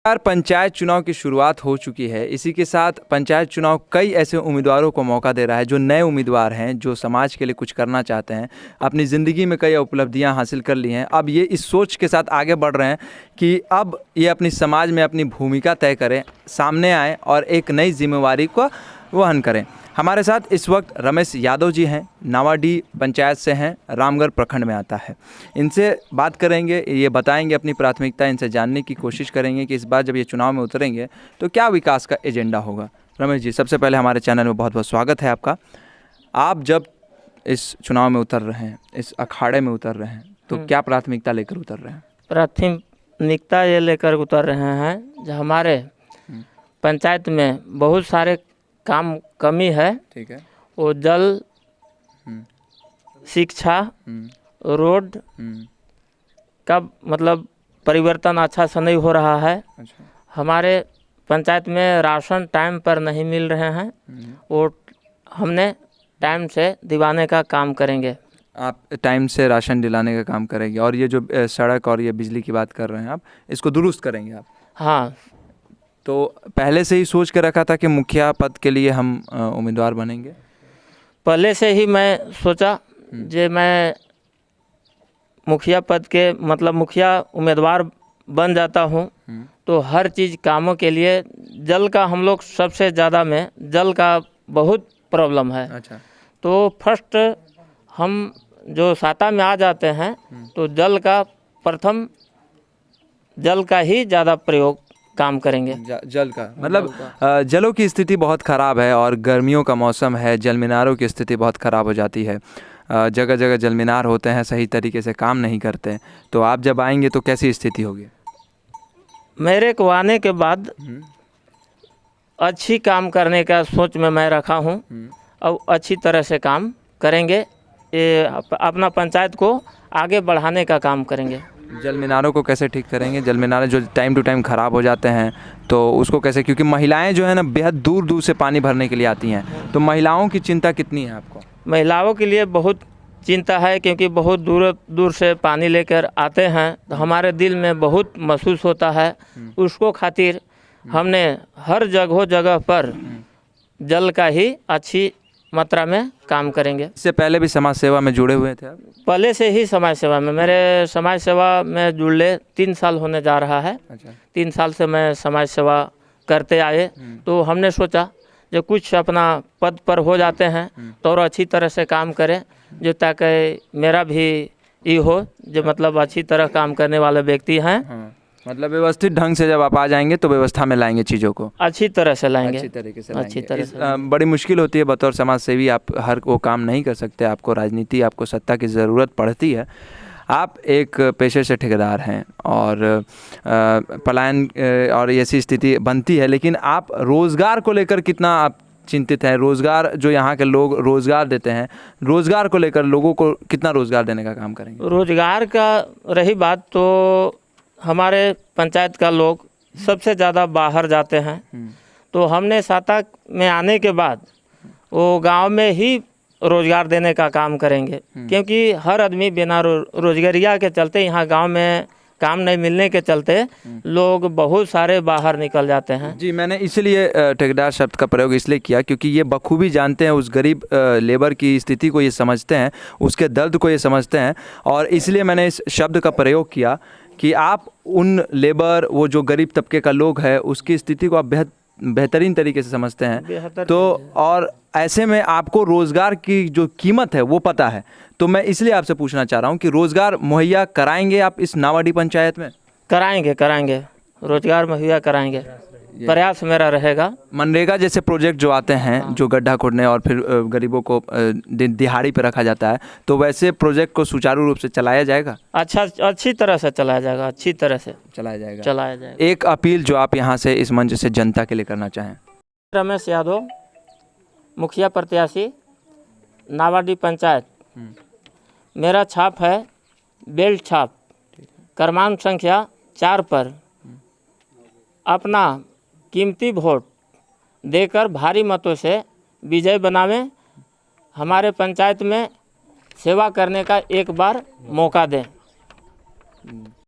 यार पंचायत चुनाव की शुरुआत हो चुकी है। इसी के साथ पंचायत चुनाव कई ऐसे उम्मीदवारों को मौका दे रहा है जो नए उम्मीदवार हैं, जो समाज के लिए कुछ करना चाहते हैं, अपनी ज़िंदगी में कई उपलब्धियां हासिल कर ली हैं। अब ये इस सोच के साथ आगे बढ़ रहे हैं कि अब ये अपनी समाज में अपनी भूमिका तय करें, सामने आएँ और एक नई जिम्मेवारी को वहन करें। हमारे साथ इस वक्त रमेश यादव जी हैं, नावाडीह पंचायत से हैं, रामगढ़ प्रखंड में आता है। इनसे बात करेंगे, ये बताएंगे अपनी प्राथमिकता, इनसे जानने की कोशिश करेंगे कि इस बार जब ये चुनाव में उतरेंगे तो क्या विकास का एजेंडा होगा। रमेश जी, सबसे पहले हमारे चैनल में बहुत बहुत स्वागत है आपका। आप जब इस चुनाव में उतर रहे हैं, इस अखाड़े में उतर रहे हैं, तो क्या प्राथमिकता लेकर उतर रहे हैं? प्राथमिकता ये लेकर उतर रहे हैं जो हमारे पंचायत में बहुत सारे काम कमी है। ठीक है। वो जल, शिक्षा, रोड का मतलब परिवर्तन अच्छा से नहीं हो रहा है। अच्छा। हमारे पंचायत में राशन टाइम पर नहीं मिल रहे हैं। वो हमने टाइम से दिवाने का काम करेंगे। आप टाइम से राशन दिलाने का काम करेंगे और ये जो सड़क और ये बिजली की बात कर रहे हैं आप, इसको दुरुस्त करेंगे आप? हाँ। तो पहले से ही सोच के रखा था कि मुखिया पद के लिए हम उम्मीदवार बनेंगे? पहले से ही मैं सोचा जे मैं मुखिया पद के मतलब मुखिया उम्मीदवार बन जाता हूँ तो हर चीज़ कामों के लिए जल का हम लोग सबसे ज़्यादा में जल का बहुत प्रॉब्लम है। अच्छा। तो फर्स्ट हम जो साता में आ जाते हैं तो जल का प्रथम जल का ही ज़्यादा प्रयोग काम करेंगे। जल का मतलब जलों की स्थिति बहुत ख़राब है और गर्मियों का मौसम है, जल मीनारों की स्थिति बहुत ख़राब हो जाती है। जगह जगह जल मीनार होते हैं, सही तरीके से काम नहीं करते। तो आप जब आएंगे तो कैसी स्थिति होगी? मेरे को आने के बाद अच्छी काम करने का सोच में मैं रखा हूँ और अच्छी तरह से काम करेंगे। ये अपना पंचायत को आगे बढ़ाने का काम करेंगे। जल मीनारों को कैसे ठीक करेंगे? जल मीनारे जो टाइम टू टाइम ख़राब हो जाते हैं तो उसको कैसे, क्योंकि महिलाएं जो है ना बेहद दूर दूर से पानी भरने के लिए आती हैं, तो महिलाओं की चिंता कितनी है आपको? महिलाओं के लिए बहुत चिंता है क्योंकि बहुत दूर दूर से पानी लेकर आते हैं तो हमारे दिल में बहुत महसूस होता है। उसको खातिर हमने हर जगह पर जल का ही अच्छी मात्रा में काम करेंगे। इससे पहले भी समाज सेवा में जुड़े हुए थे आप? पहले से ही समाज सेवा में, मेरे समाज सेवा में जुड़े 3 साल होने जा रहा है। अच्छा। 3 साल से मैं समाज सेवा करते आए तो हमने सोचा जो कुछ अपना पद पर हो जाते हैं तो और अच्छी तरह से काम करें, जो ताकि मेरा भी ये हो जो मतलब अच्छी तरह काम करने वाले व्यक्ति हैं। हाँ। मतलब व्यवस्थित ढंग से जब आप आ जाएंगे तो व्यवस्था में लाएंगे चीज़ों को, अच्छी तरह से लाएंगे, अच्छी तरीके से अच्छी तरह से। बड़ी मुश्किल होती है बतौर समाज सेवी, आप हर वो काम नहीं कर सकते, आपको राजनीति, आपको सत्ता की ज़रूरत पड़ती है। आप एक पेशे से ठेकेदार हैं और पलायन और ऐसी स्थिति बनती है, लेकिन आप रोज़गार को लेकर कितना आप चिंतित हैं? रोज़गार जो यहाँ के लोग रोज़गार देते हैं, रोज़गार को लेकर लोगों को कितना रोज़गार देने का काम करेंगे? रोज़गार का रही बात तो हमारे पंचायत का लोग सबसे ज़्यादा बाहर जाते हैं। तो हमने साता में आने के बाद वो गांव में ही रोज़गार देने का काम करेंगे, क्योंकि हर आदमी बिना रोजगारिया के चलते, यहाँ गांव में काम नहीं मिलने के चलते लोग बहुत सारे बाहर निकल जाते हैं। जी, मैंने इसलिए ठेकेदार शब्द का प्रयोग इसलिए किया क्योंकि ये बखूबी जानते हैं, उस गरीब लेबर की स्थिति को ये समझते हैं, उसके दर्द को ये समझते हैं, और इसलिए मैंने इस शब्द का प्रयोग किया कि आप उन लेबर, वो जो गरीब तबके का लोग है, उसकी स्थिति को आप बेहतरीन तरीके से समझते हैं। तो और ऐसे में आपको रोज़गार की जो कीमत है वो पता है। तो मैं इसलिए आपसे पूछना चाह रहा हूँ कि रोज़गार मुहैया कराएंगे आप इस नावाडीह पंचायत में? कराएंगे, रोज़गार मुहैया कराएंगे, प्रयास मेरा रहेगा। मनरेगा जैसे प्रोजेक्ट जो आते हैं, जो गड्ढा खोदने और फिर गरीबों को दिहाड़ी पे रखा जाता है, तो वैसे प्रोजेक्ट को सुचारू रूप से चलाया जाएगा? अच्छी तरह से चलाया जाएगा, अच्छी तरह से चलाया जाएगा। एक अपील जो आप यहाँ से इस मंच से जनता के लिए करना चाहें? रमेश यादव, मुखिया प्रत्याशी, नावाडीह पंचायत। मेरा छाप है बेल्ट छाप, क्रमांक संख्या 4 पर अपना कीमती वोट देकर भारी मतों से विजय बनावें। हमारे पंचायत में सेवा करने का एक बार मौका दें।